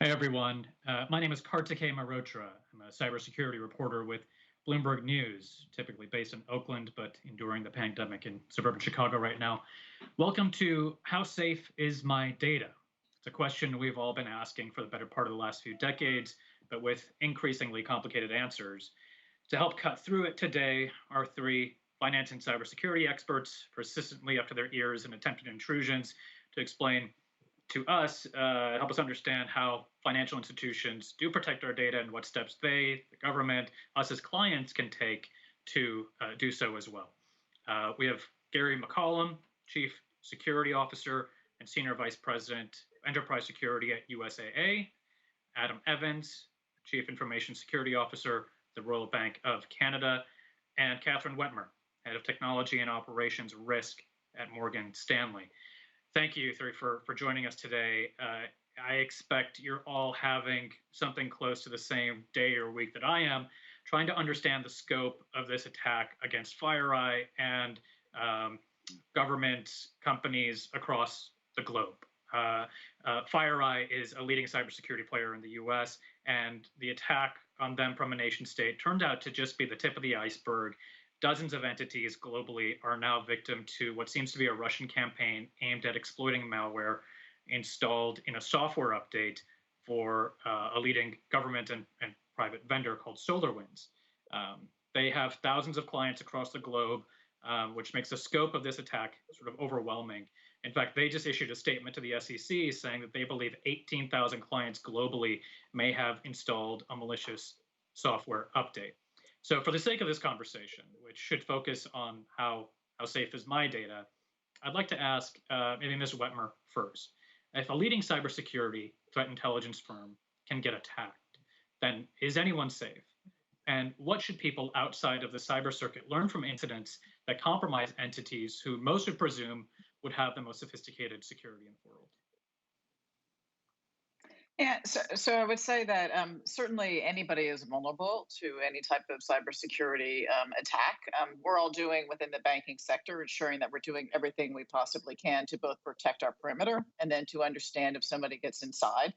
Hey everyone, my name is Kartikay Mehrotra. I'm a cybersecurity reporter with Bloomberg News, typically based in Oakland, but enduring the pandemic in suburban Chicago right now. Welcome to How Safe is My Data? It's a question we've all been asking for the better part of the last few decades, but with increasingly complicated answers. To help cut through it today are three finance and cybersecurity experts, persistently up to their ears in attempted intrusions, to explain to us, help us understand how financial institutions do protect our data and what steps they, the government, us as clients can take to do so as well. We have Gary McAlum, Chief Security Officer and Senior Vice President, Enterprise Security at USAA, Adam Evans, Chief Information Security Officer, the Royal Bank of Canada, and Katherine Wetmur, Head of Technology and Operations Risk at Morgan Stanley. Thank you three for joining us today. I expect you're all having something close to the same day or week that I am, trying to understand the scope of this attack against FireEye and government companies across the globe. FireEye is a leading cybersecurity player in the US, and the attack on them from a nation state turned out to just be the tip of the iceberg. Dozens of entities globally are now victim to what seems to be a Russian campaign aimed at exploiting malware installed in a software update for a leading government and private vendor called SolarWinds. They have thousands of clients across the globe, which makes the scope of this attack sort of overwhelming. In fact, they just issued a statement to the SEC saying that they believe 18,000 clients globally may have installed a malicious software update. So for the sake of this conversation, which should focus on how safe is my data, I'd like to ask maybe Ms. Wetmur first. If a leading cybersecurity threat intelligence firm can get attacked, then is anyone safe? And what should people outside of the cyber circuit learn from incidents that compromise entities who most would presume would have the most sophisticated security in the world? Yeah, so I would say that certainly anybody is vulnerable to any type of cybersecurity attack. We're all doing within the banking sector, ensuring that we're doing everything we possibly can to both protect our perimeter and then to understand if somebody gets inside,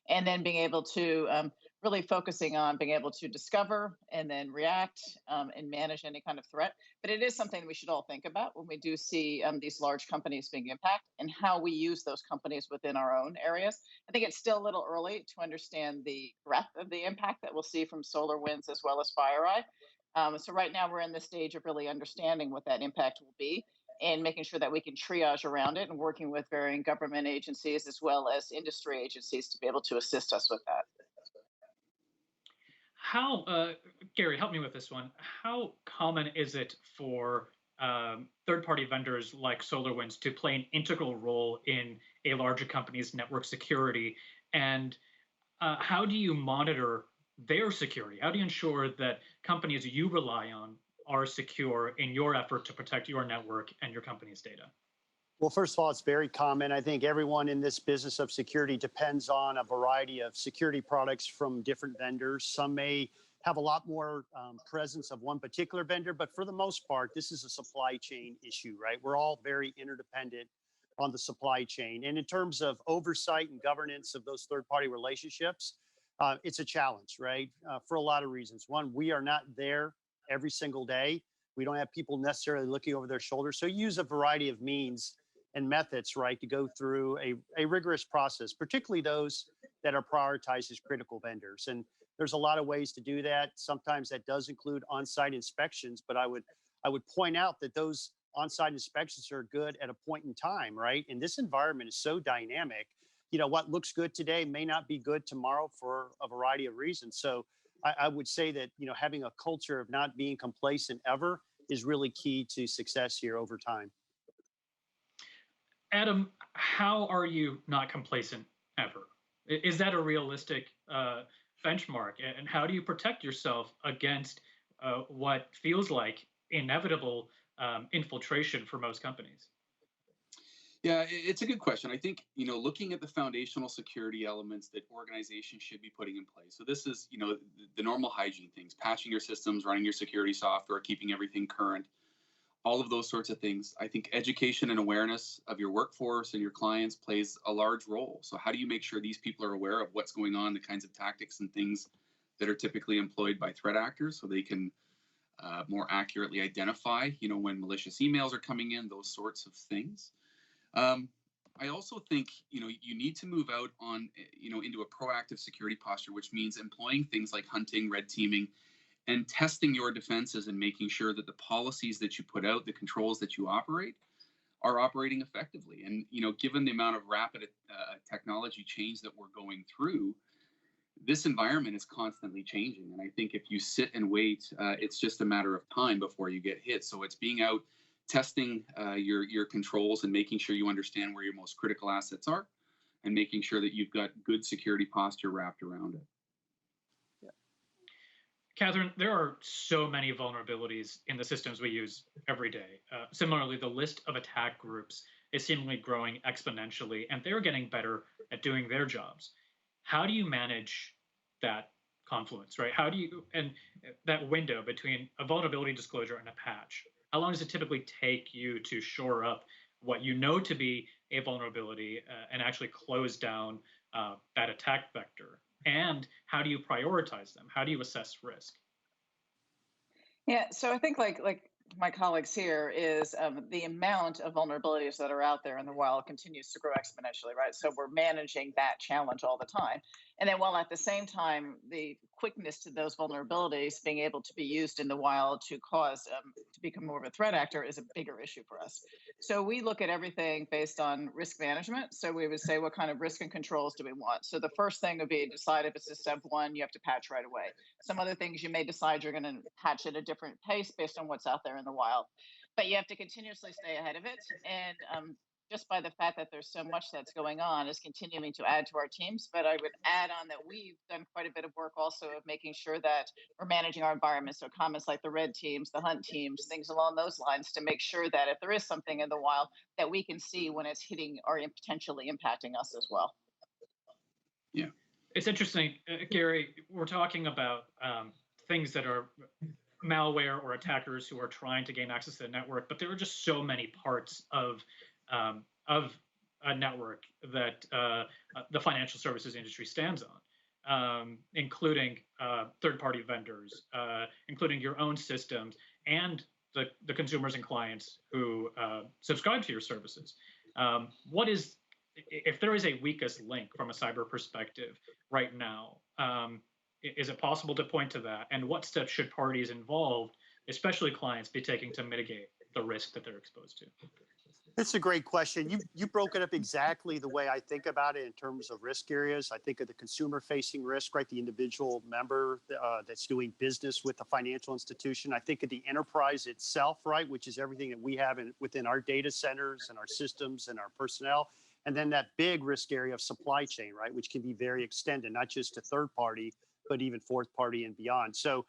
and then being able to really focusing on being able to discover and then react and manage any kind of threat. But it is something we should all think about when we do see these large companies being impacted and how we use those companies within our own areas. I think it's still a little early to understand the breadth of the impact that we'll see from SolarWinds as well as FireEye. So right now we're in the stage of really understanding what that impact will be and making sure that we can triage around it and working with varying government agencies as well as industry agencies to be able to assist us with that. Gary, help me with this one. How common is it for third-party vendors like SolarWinds to play an integral role in a larger company's network security? And how do you monitor their security? How do you ensure that companies you rely on are secure in your effort to protect your network and your company's data? Well, first of all, it's very common. I think everyone in this business of security depends on a variety of security products from different vendors. Some may have a lot more presence of one particular vendor, but for the most part, this is a supply chain issue, right? We're all very interdependent on the supply chain. And in terms of oversight and governance of those third-party relationships, it's a challenge, right? For a lot of reasons. One, we are not there every single day. We don't have people necessarily looking over their shoulders. So use a variety of means and methods, right, to go through a rigorous process, particularly those that are prioritized as critical vendors. And there's a lot of ways to do that. Sometimes that does include on-site inspections, but I would point out that those on-site inspections are good at a point in time, right? And this environment is so dynamic. You know, what looks good today may not be good tomorrow for a variety of reasons. So I would say that, you know, having a culture of not being complacent ever is really key to success here over time. Adam, how are you not complacent ever? Is that a realistic benchmark? And how do you protect yourself against what feels like inevitable infiltration for most companies? Yeah, it's a good question. I think, looking at the foundational security elements that organizations should be putting in place. So this is, the normal hygiene things, patching your systems, running your security software, keeping everything current. all of those sorts of things. I think education and awareness of your workforce and your clients plays a large role. So how do you make sure these people are aware of what's going on, the kinds of tactics and things that are typically employed by threat actors, so they can more accurately identify, when malicious emails are coming in, those sorts of things. I also think, you need to move out on, into a proactive security posture, which means employing things like hunting, red teaming, and testing your defenses and making sure that the policies that you put out, the controls that you operate, are operating effectively. And, given the amount of rapid technology change that we're going through, this environment is constantly changing. And I think if you sit and wait, it's just a matter of time before you get hit. So it's being out, testing your controls and making sure you understand where your most critical assets are, and making sure that you've got good security posture wrapped around it. Katherine, there are so many vulnerabilities in the systems we use every day. Similarly, the list of attack groups is seemingly growing exponentially, and they're getting better at doing their jobs. How do you manage that confluence, right? How do you, and that window between a vulnerability disclosure and a patch? How long does it typically take you to shore up what you know to be a vulnerability and actually close down that attack vector? And how do you prioritize them? How do you assess risk? Yeah, so I think like my colleagues here is the amount of vulnerabilities that are out there in the wild continues to grow exponentially, right? So we're managing that challenge all the time. And then while at the same time, the quickness to those vulnerabilities being able to be used in the wild to cause to become more of a threat actor is a bigger issue for us. So we look at everything based on risk management. So we would say, what kind of risk and controls do we want? So the first thing would be decide if it's a step one, you have to patch right away. Some other things you may decide you're going to patch at a different pace based on what's out there in the wild. But you have to continuously stay ahead of it. And just by the fact that there's so much that's going on is continuing to add to our teams. But I would add on that we've done quite a bit of work also of making sure that we're managing our environment. So comments like the red teams, the hunt teams, things along those lines to make sure that if there is something in the wild that we can see when it's hitting or potentially impacting us as well. Yeah. It's interesting, Gary, we're talking about things that are malware or attackers who are trying to gain access to the network, but there are just so many parts of a network that the financial services industry stands on, including third-party vendors, including your own systems, and the consumers and clients who subscribe to your services. What is, if there is a weakest link from a cyber perspective right now, is it possible to point to that? And what steps should parties involved, especially clients, be taking to mitigate the risk that they're exposed to? It's a great question. You broke it up exactly the way I think about it in terms of risk areas. I think of the consumer-facing risk, right? The individual member that's doing business with the financial institution. I think of the enterprise itself, right, which is everything that we have within our data centers and our systems and our personnel. And then that big risk area of supply chain, right, which can be very extended, not just to third party, but even fourth party and beyond. So,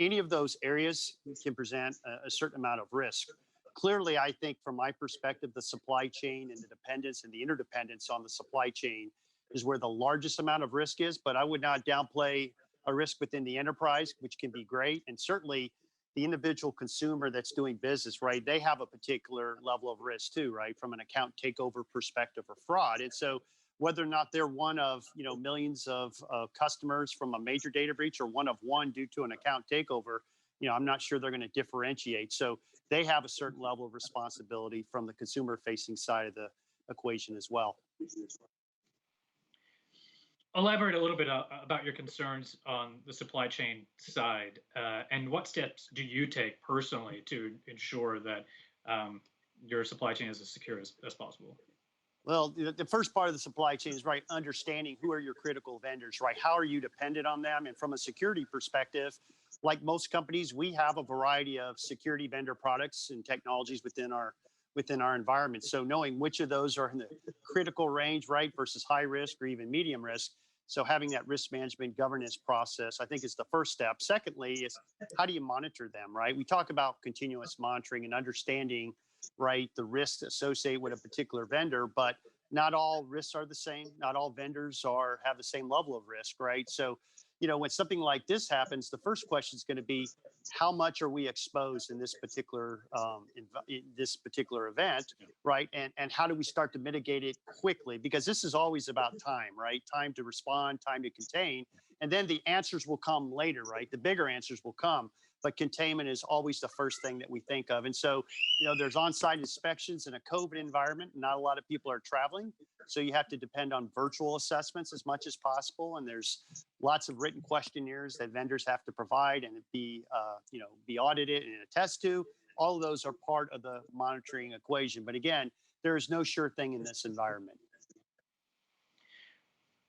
any of those areas can present a certain amount of risk. Clearly, I think from my perspective, the supply chain and the dependence and the interdependence on the supply chain is where the largest amount of risk is, but I would not downplay a risk within the enterprise, which can be great. And certainly the individual consumer that's doing business, right, they have a particular level of risk too, right, from an account takeover perspective or fraud. And so whether or not they're one of millions of customers from a major data breach or one of one due to an account takeover, I'm not sure they're going to differentiate. So they have a certain level of responsibility from the consumer-facing side of the equation as well. Elaborate a little bit about your concerns on the supply chain side, and what steps do you take personally to ensure that your supply chain is as secure as possible? Well, the first part of the supply chain is, right, understanding who are your critical vendors, right? How are you dependent on them? And from a security perspective, like most companies, we have a variety of security vendor products and technologies within our environment. So knowing which of those are in the critical range, right, versus high risk or even medium risk. So having that risk management governance process, I think, is the first step. Secondly, is how do you monitor them, right? We talk about continuous monitoring and understanding, right, the risks associated with a particular vendor, but not all risks are the same. Not all vendors have the same level of risk, right? So, when something like this happens, the first question is going to be, how much are we exposed in this particular event, right? And how do we start to mitigate it quickly? Because this is always about time, right? Time to respond, time to contain, and then the answers will come later, right? The bigger answers will come, but containment is always the first thing that we think of. And so, there's on-site inspections in a COVID environment. Not a lot of people are traveling, so you have to depend on virtual assessments as much as possible. And there's lots of written questionnaires that vendors have to provide and be audited and attest to. All of those are part of the monitoring equation. But again, there is no sure thing in this environment.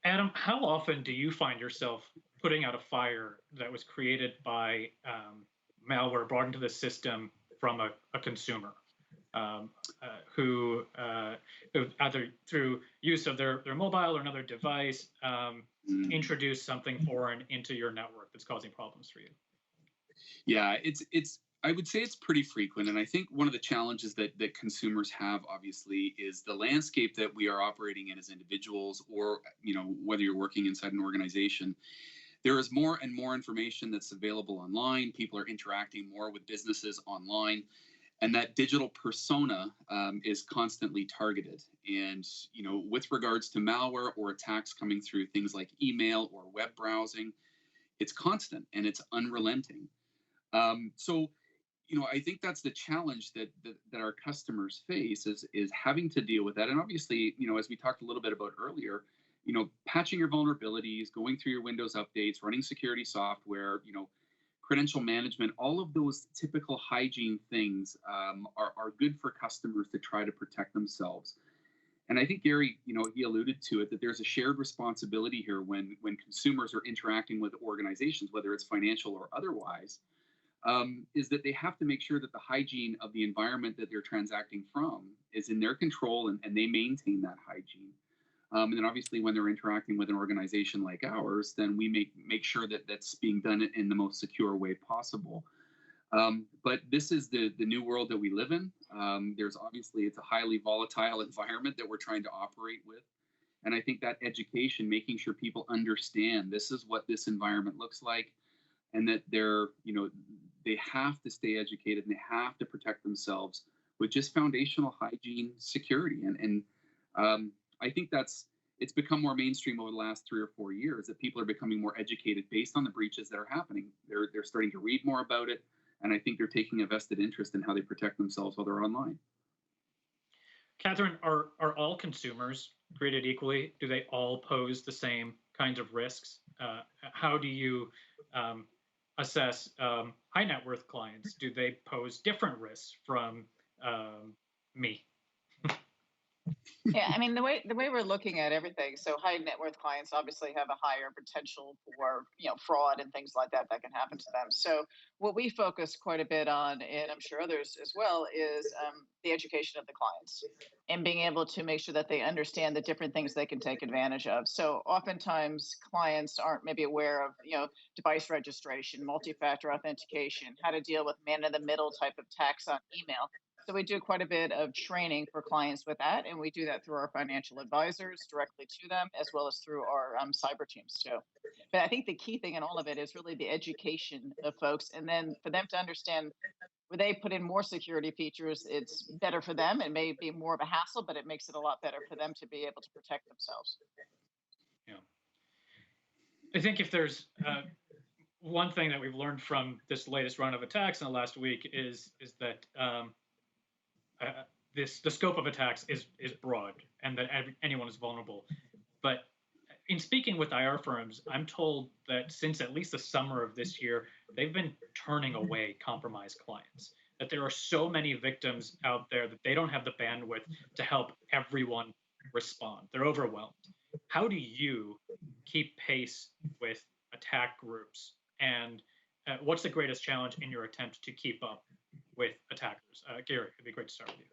Adam, how often do you find yourself putting out a fire that was created by malware brought into the system from a consumer who either through use of their mobile or another device introduced something foreign into your network that's causing problems for you? Yeah, I would say it's pretty frequent. And I think one of the challenges that consumers have, obviously, is the landscape that we are operating in as individuals, or, whether you're working inside an organization. There is more and more information that's available online. People are interacting more with businesses online. And that digital persona is constantly targeted. And, with regards to malware or attacks coming through things like email or web browsing, it's constant and it's unrelenting. So, I think that's the challenge that our customers face is having to deal with that. And obviously, as we talked a little bit about earlier, patching your vulnerabilities, going through your Windows updates, running security software, credential management, all of those typical hygiene things are good for customers to try to protect themselves. And I think Gary, he alluded to it, that there's a shared responsibility here when consumers are interacting with organizations, whether it's financial or otherwise, is that they have to make sure that the hygiene of the environment that they're transacting from is in their control, and they maintain that hygiene. And then obviously when they're interacting with an organization like ours, then we make sure that that's being done in the most secure way possible. But this is the new world that we live in. It's a highly volatile environment that we're trying to operate with. And I think that education, making sure people understand this is what this environment looks like, and that they have to stay educated and they have to protect themselves with just foundational hygiene security. And I think it's become more mainstream over the last 3 or 4 years, that people are becoming more educated based on the breaches that are happening. They're starting to read more about it. And I think they're taking a vested interest in how they protect themselves while they're online. Katherine, are all consumers created equally? Do they all pose the same kinds of risks? How do you assess high net worth clients? Do they pose different risks from me? Yeah, I mean, the way we're looking at everything, so high net worth clients obviously have a higher potential for fraud and things like that can happen to them. So what we focus quite a bit on, and I'm sure others as well, is the education of the clients and being able to make sure that they understand the different things they can take advantage of. So oftentimes clients aren't maybe aware of device registration, multi-factor authentication, how to deal with man-in-the-middle type of attacks on email. So we do quite a bit of training for clients with that, and we do that through our financial advisors directly to them, as well as through our cyber teams too. But I think the key thing in all of it is really the education of folks, and then for them to understand where they put in more security features, it's better for them. It may be more of a hassle, but it makes it a lot better for them to be able to protect themselves. Yeah, I think if there's one thing that we've learned from this latest round of attacks in the last week is that the scope of attacks is broad, and that anyone is vulnerable. But in speaking with IR firms, I'm told that since at least the summer of this year, they've been turning away compromised clients. That there are so many victims out there that they don't have the bandwidth to help everyone respond. They're overwhelmed. How do you keep pace with attack groups? And what's the greatest challenge in your attempt to keep up with attackers? Gary, it'd be great to start with you.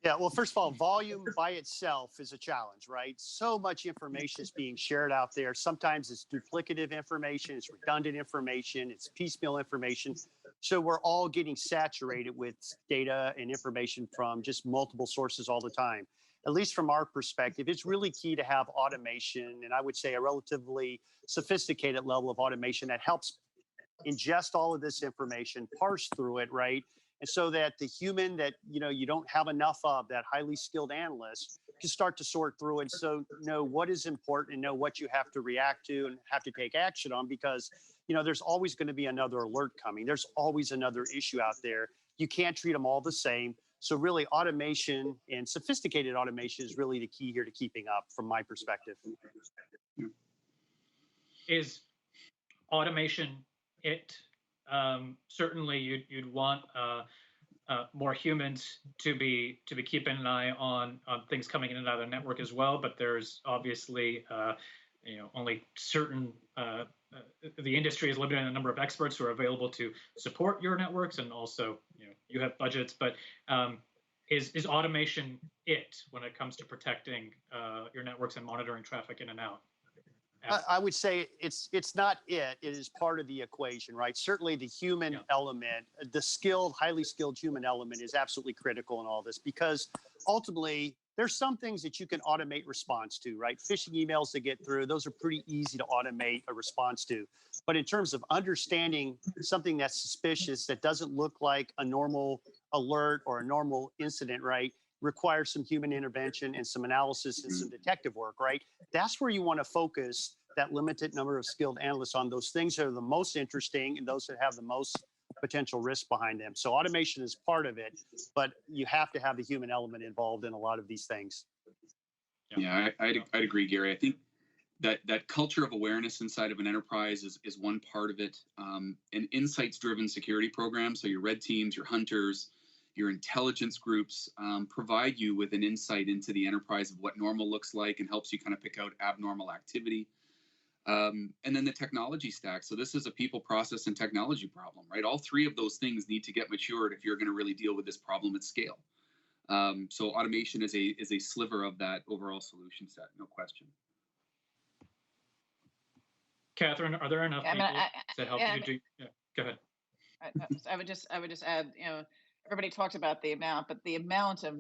Yeah, well, first of all, volume by itself is a challenge, right? So much information is being shared out there. Sometimes it's duplicative information, it's redundant information, it's piecemeal information. So we're all getting saturated with data and information from just multiple sources all the time. at least from our perspective, it's really key to have automation, and I would say a relatively sophisticated level of automation that helps ingest all of this information, parse through it, right? And so that the human that you don't have enough of, that highly skilled analyst, can start to sort through it. So know what is important and know what you have to react to and have to take action on, because there's always going to be another alert coming. There's always another issue out there. You can't treat them all the same. So really, automation and sophisticated automation is really the key here to keeping up, from my perspective. Is automation it? Certainly, you'd want more humans to be keeping an eye on things coming in and out of the network as well. But there's obviously only certain the industry is limited in the number of experts who are available to support your networks, and also you have budgets. But is automation it when it comes to protecting your networks and monitoring traffic in and out? I would say it's not it. It is part of the equation, right? Certainly the human element, the skilled, highly skilled human element is absolutely critical in all this, because ultimately there's some things that you can automate response to, right? Phishing emails that get through, those are pretty easy to automate a response to. But in terms of understanding something that's suspicious, that doesn't look like a normal alert or a normal incident, right, requires some human intervention and some analysis and some detective work, right? That's where you want to focus that limited number of skilled analysts on those things that are the most interesting and those that have the most potential risk behind them. So automation is part of it, but you have to have the human element involved in a lot of these things. Yeah, I'd agree, Gary. I think that culture of awareness inside of an enterprise is one part of it. An insights-driven security program, so your red teams, your hunters, your intelligence groups provide you with an insight into the enterprise of what normal looks like, and helps you kind of pick out abnormal activity. And then the technology stack. So this is a people, process, and technology problem, right? All three of those things need to get matured if you're going to really deal with this problem at scale. So automation is a sliver of that overall solution set, no question. Catherine, are there enough people to help you do? Yeah, go ahead. I would just add, everybody talked about the amount, but the amount of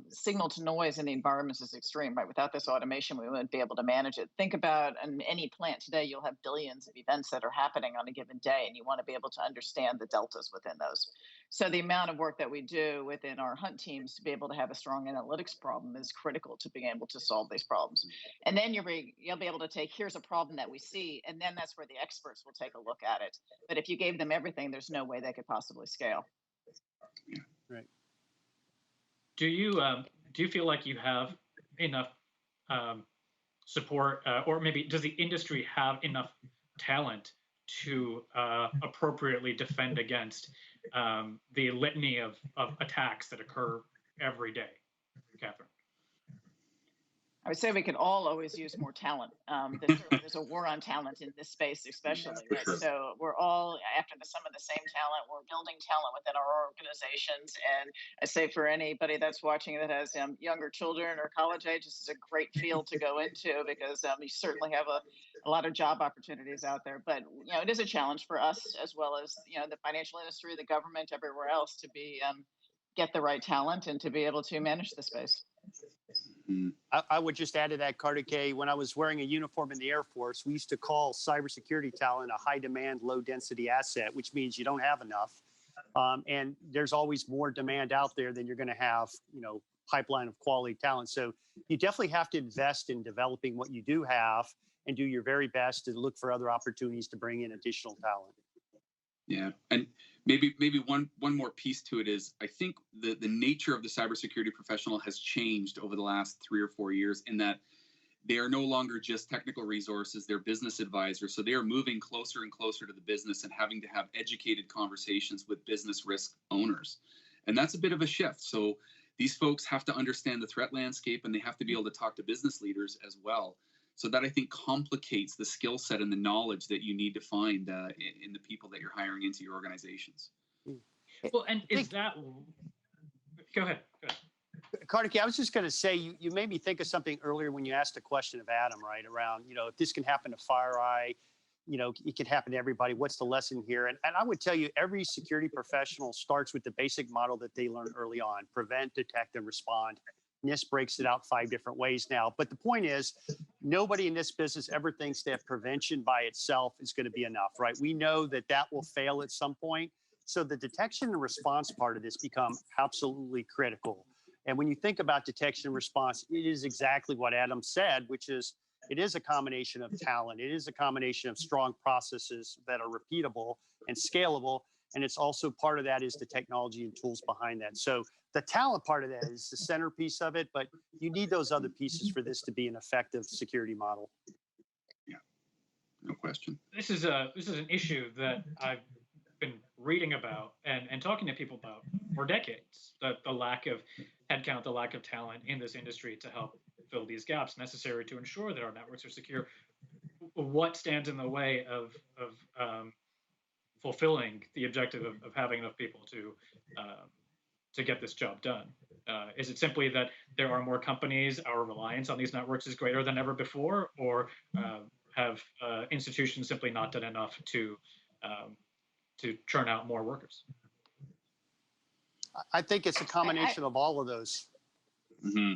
signal to noise in the environments is extreme, right? Without this automation, we wouldn't be able to manage it. Think about in any plant today, you'll have billions of events that are happening on a given day, and you want to be able to understand the deltas within those. So the amount of work that we do within our hunt teams to be able to have a strong analytics problem is critical to being able to solve these problems. And then you'll be able to take, here's a problem that we see, and then that's where the experts will take a look at it. But if you gave them everything, there's no way they could possibly scale. Right. Do you feel like you have enough support, or maybe does the industry have enough talent to appropriately defend against the litany of attacks that occur every day, Catherine? I would say we could all always use more talent. There's a war on talent in this space, especially. Right? Sure. So we're all after some of the same talent. We're building talent within our organizations. And I say for anybody that's watching that has younger children or college age, this is a great field to go into, because you certainly have a lot of job opportunities out there. But it is a challenge for us, as well as the financial industry, the government, everywhere else, to be get the right talent and to be able to manage the space. I would just add to that, Kartikay, when I was wearing a uniform in the Air Force, we used to call cybersecurity talent a high demand, low density asset, which means you don't have enough. And there's always more demand out there than you're going to have, pipeline of quality talent. So you definitely have to invest in developing what you do have and do your very best to look for other opportunities to bring in additional talent. Yeah, and maybe one more piece to it is, I think the nature of the cybersecurity professional has changed over the last 3 or 4 years, in that they are no longer just technical resources, they're business advisors. So they are moving closer and closer to the business and having to have educated conversations with business risk owners. And that's a bit of a shift. So these folks have to understand the threat landscape, and they have to be able to talk to business leaders as well. So that, I think, complicates the skill set and the knowledge that you need to find in the people that you're hiring into your organizations. Well, and is that... Go ahead. Kartikay, I was just going to say, you made me think of something earlier when you asked a question of Adam, right, around, if this can happen to FireEye, it can happen to everybody. What's the lesson here? And I would tell you, every security professional starts with the basic model that they learned early on: prevent, detect, and respond. NIST breaks it out 5 different ways now. But the point is, nobody in this business ever thinks that prevention by itself is going to be enough, right? We know that that will fail at some point. So the detection and response part of this become absolutely critical. And when you think about detection and response, it is exactly what Adam said, which is it is a combination of talent. It is a combination of strong processes that are repeatable and scalable. And it's also part of that is the technology and tools behind that. So the talent part of that is the centerpiece of it, but you need those other pieces for this to be an effective security model. Yeah, no question. This is an issue that I've been reading about and talking to people about for decades. The lack of headcount, the lack of talent in this industry to help fill these gaps necessary to ensure that our networks are secure. What stands in the way of fulfilling the objective of having enough people to get this job done? Is it simply that there are more companies, our reliance on these networks is greater than ever before, or have institutions simply not done enough to churn out more workers? I think it's a combination of all of those. Mm-hmm.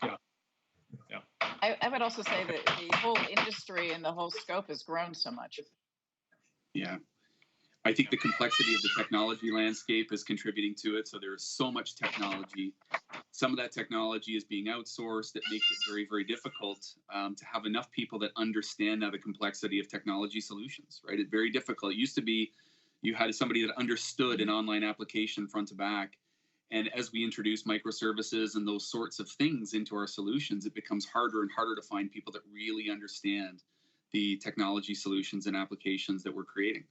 Yeah. I would also say that the whole industry and the whole scope has grown so much. Yeah. I think the complexity of the technology landscape is contributing to it. So there's so much technology. Some of that technology is being outsourced. That makes it very, very difficult to have enough people that understand now the complexity of technology solutions, right? It's very difficult. It used to be you had somebody that understood an online application front to back. And as we introduce microservices and those sorts of things into our solutions, it becomes harder and harder to find people that really understand the technology solutions and applications that we're creating.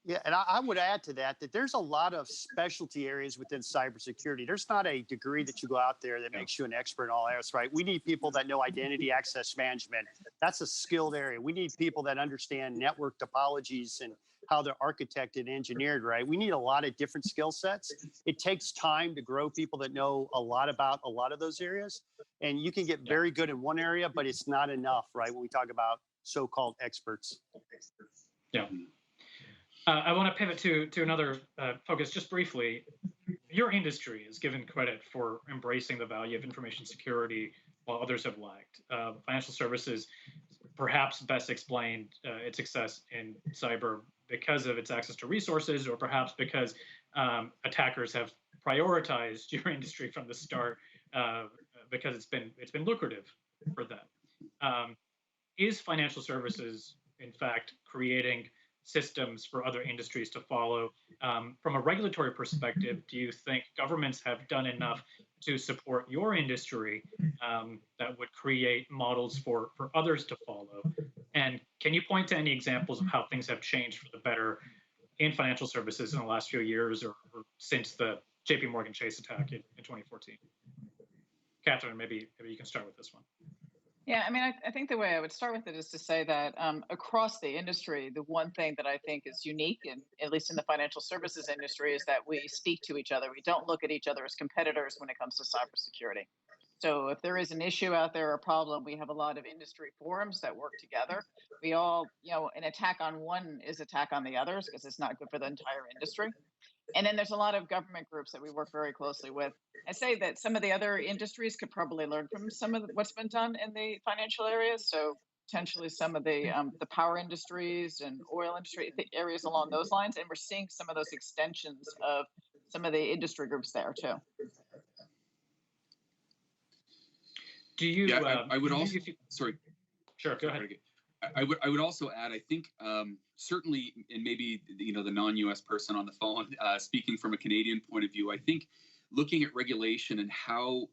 Yeah, and I would add to that there's a lot of specialty areas within cybersecurity. There's not a degree that you go out there that makes you an expert in all areas, right? We need people that know identity access management. That's a skilled area. We need people that understand network topologies and how they're architected and engineered, right? We need a lot of different skill sets. It takes time to grow people that know a lot about a lot of those areas. And you can get very good in one area, but it's not enough, right? When we talk about so-called experts. Yeah. I want to pivot to another focus just briefly. Your industry is given credit for embracing the value of information security while others have lagged. Financial services perhaps best explained its success in cyber because of its access to resources, or perhaps because attackers have prioritized your industry from the start because it's been lucrative for them. Is financial services, in fact, creating systems for other industries to follow? From a regulatory perspective, do you think governments have done enough to support your industry that would create models for others to follow? And can you point to any examples of how things have changed for the better in financial services in the last few years or since the JP Morgan Chase attack in 2014? Katherine, maybe you can start with this one. Yeah, I mean, I think the way I would start with it is to say that across the industry, the one thing that I think is unique, at least in the financial services industry, is that we speak to each other. We don't look at each other as competitors when it comes to cybersecurity. So if there is an issue out there, a problem, we have a lot of industry forums that work together. We all, an attack on one is attack on the others because it's not good for the entire industry. And then there's a lot of government groups that we work very closely with. I say that some of the other industries could probably learn from some of what's been done in the financial areas. So potentially some of the power industries and oil industry areas along those lines. And we're seeing some of those extensions of some of the industry groups there too. Do you? Yeah, I would also. Sorry. Sure. Go ahead. I would also add. I think certainly, and maybe the non-U.S. person on the phone speaking from a Canadian point of view, I think looking at regulation and how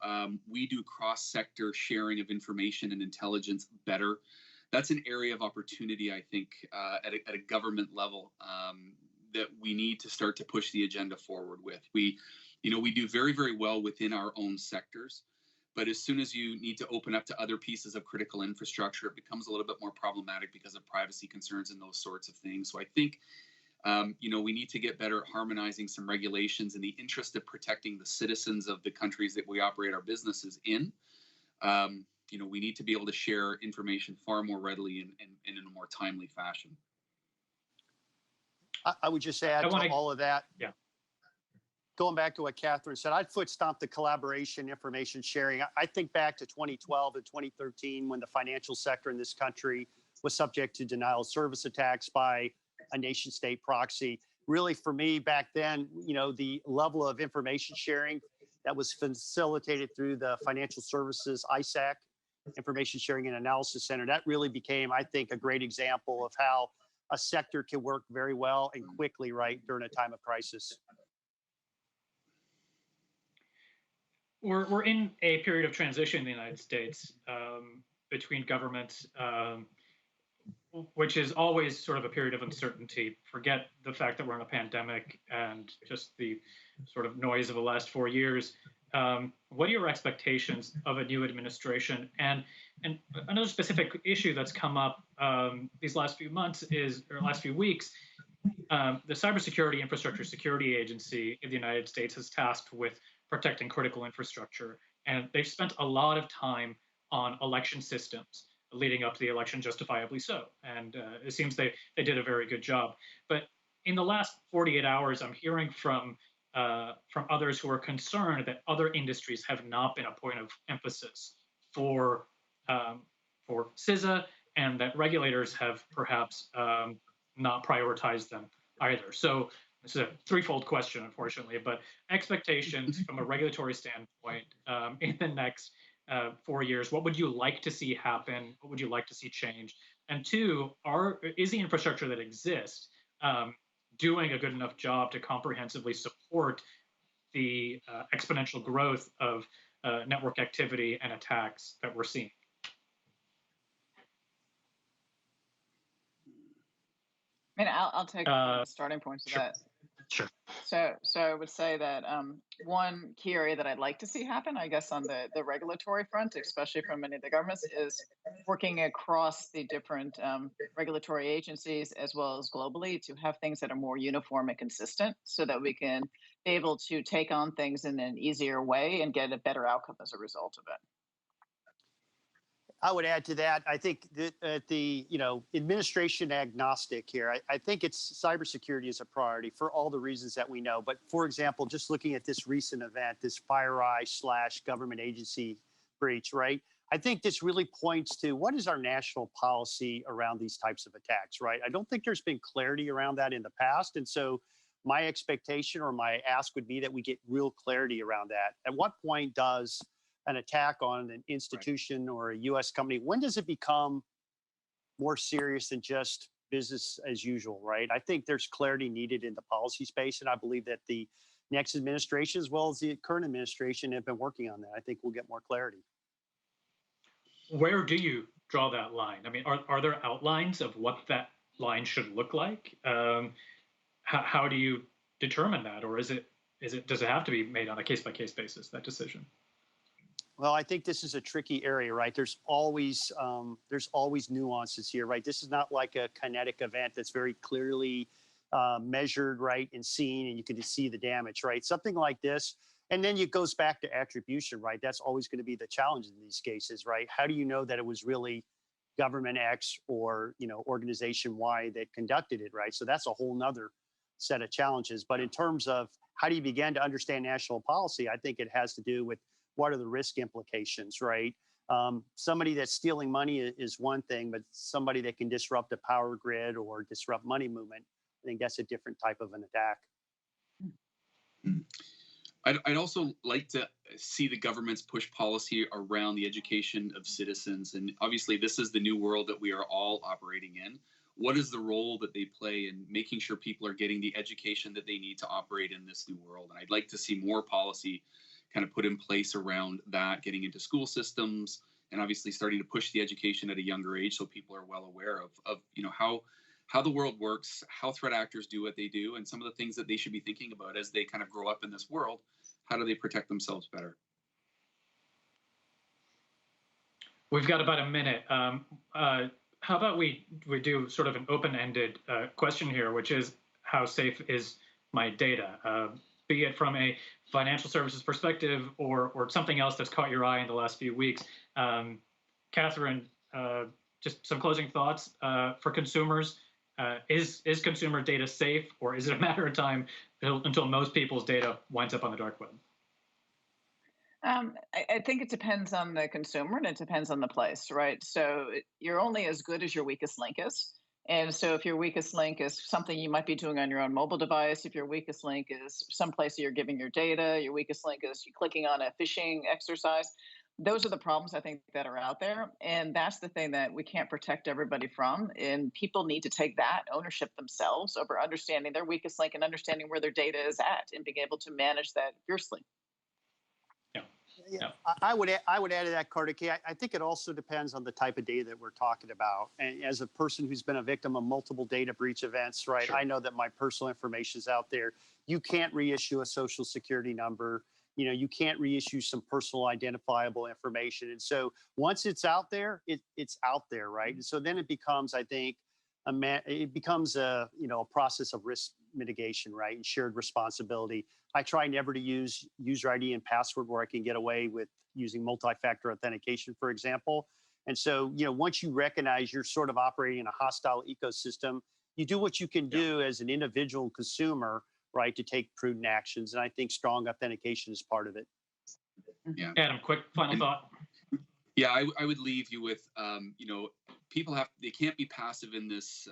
we do cross-sector sharing of information and intelligence better, that's an area of opportunity. I think at a government level that we need to start to push the agenda forward with. We do very, very well within our own sectors. But as soon as you need to open up to other pieces of critical infrastructure, it becomes a little bit more problematic because of privacy concerns and those sorts of things. So I think, we need to get better at harmonizing some regulations in the interest of protecting the citizens of the countries that we operate our businesses in. We need to be able to share information far more readily and in a more timely fashion. I would just add to all of that. Yeah. going back to what Katherine said, I'd foot stomp the collaboration, information sharing. I think back to 2012 and 2013 when the financial sector in this country was subject to denial of service attacks by a nation state proxy. Really, for me back then, the level of information sharing that was facilitated through the Financial Services ISAC, Information Sharing and Analysis Center, that really became, I think, a great example of how a sector can work very well and quickly, right, during a time of crisis. We're in a period of transition in the United States between governments, which is always sort of a period of uncertainty. Forget the fact that we're in a pandemic and just the sort of noise of the last 4 years. What are your expectations of a new administration? And another specific issue that's come up these last few months or last few weeks, the Cybersecurity Infrastructure Security Agency in the United States is tasked with protecting critical infrastructure. And they've spent a lot of time on election systems leading up to the election, justifiably so. And it seems they did a very good job. But in the last 48 hours, I'm hearing from others who are concerned that other industries have not been a point of emphasis for CISA, and that regulators have perhaps not prioritized them either. So this is a threefold question, unfortunately, but expectations from a regulatory standpoint in the next 4 years, what would you like to see happen? What would you like to see change? And two, is the infrastructure that exists doing a good enough job to comprehensively support the exponential growth of network activity and attacks that we're seeing? I mean, I'll take the starting points of that. Sure. So I would say that one key area that I'd like to see happen, I guess, on the regulatory front, especially from many of the governments, is working across the different regulatory agencies as well as globally to have things that are more uniform and consistent so that we can be able to take on things in an easier way and get a better outcome as a result of it. I would add to that. I think that the administration agnostic here. I think it's cybersecurity is a priority for all the reasons that we know. But for example, just looking at this recent event, this FireEye / government agency breach, right? I think this really points to what is our national policy around these types of attacks, right? I don't think there's been clarity around that in the past, and so my expectation or my ask would be that we get real clarity around that. At what point does an attack on an institution or a U.S. company, when does it become more serious than just business as usual, right? I think there's clarity needed in the policy space, and I believe that the next administration, as well as the current administration, have been working on that. I think we'll get more clarity. Where do you draw that line? I mean, are there outlines of what that line should look like? How do you determine that, or does it have to be made on a case-by-case basis, that decision? Well, I think this is a tricky area, right? There's always nuances here, right? This is not like a kinetic event that's very clearly measured, right, and seen, and you can just see the damage, right? Something like this, and then it goes back to attribution, right? That's always going to be the challenge in these cases, right? How do you know that it was really government X or organization Y that conducted it, right? So that's a whole nother set of challenges. But in terms of how do you begin to understand national policy, I think it has to do with what are the risk implications, right? Somebody that's stealing money is one thing, but somebody that can disrupt a power grid or disrupt money movement, I think that's a different type of an attack. I'd also like to see the governments push policy around the education of citizens. And obviously, this is the new world that we are all operating in. What is the role that they play in making sure people are getting the education that they need to operate in this new world? And I'd like to see more policy kind of put in place around that, getting into school systems, and obviously starting to push the education at a younger age so people are well aware of how the world works, how threat actors do what they do, and some of the things that they should be thinking about as they kind of grow up in this world. How do they protect themselves better? We've got about a minute. How about we do sort of an open-ended question here, which is, how safe is my data? Be it from a financial services perspective or something else that's caught your eye in the last few weeks. Katherine, just some closing thoughts for consumers. Is consumer data safe, or is it a matter of time until most people's data winds up on the dark web? I think it depends on the consumer and it depends on the place, right? So you're only as good as your weakest link is. And so if your weakest link is something you might be doing on your own mobile device, if your weakest link is someplace you're giving your data, your weakest link is you clicking on a phishing exercise, those are the problems I think that are out there. And that's the thing that we can't protect everybody from. And people need to take that ownership themselves over understanding their weakest link and understanding where their data is at and being able to manage that fiercely. Yeah, I would add to that, Kartikay. I think it also depends on the type of data that we're talking about. And as a person who's been a victim of multiple data breach events, right, sure, I know that my personal information is out there. You can't reissue a social security number. You know, you can't reissue some personal identifiable information. And so once it's out there, it's out there, right? And so then it becomes, I think, it becomes a process of risk mitigation, right, and shared responsibility. I try never to use user ID and password where I can get away with using multi-factor authentication, for example. And so, once you recognize you're sort of operating in a hostile ecosystem, you do what you can do as an individual consumer, right, to take prudent actions. And I think strong authentication is part of it. Yeah. Adam, quick final thought. Yeah, I would leave you with, people they can't be passive in this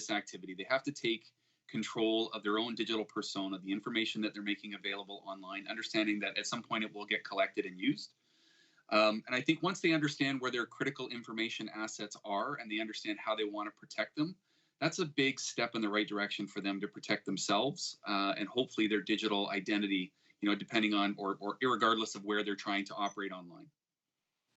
activity. They have to take control of their own digital persona, the information that they're making available online, understanding that at some point it will get collected and used. And I think once they understand where their critical information assets are and they understand how they want to protect them, that's a big step in the right direction for them to protect themselves and hopefully their digital identity, depending on or irregardless of where they're trying to operate online.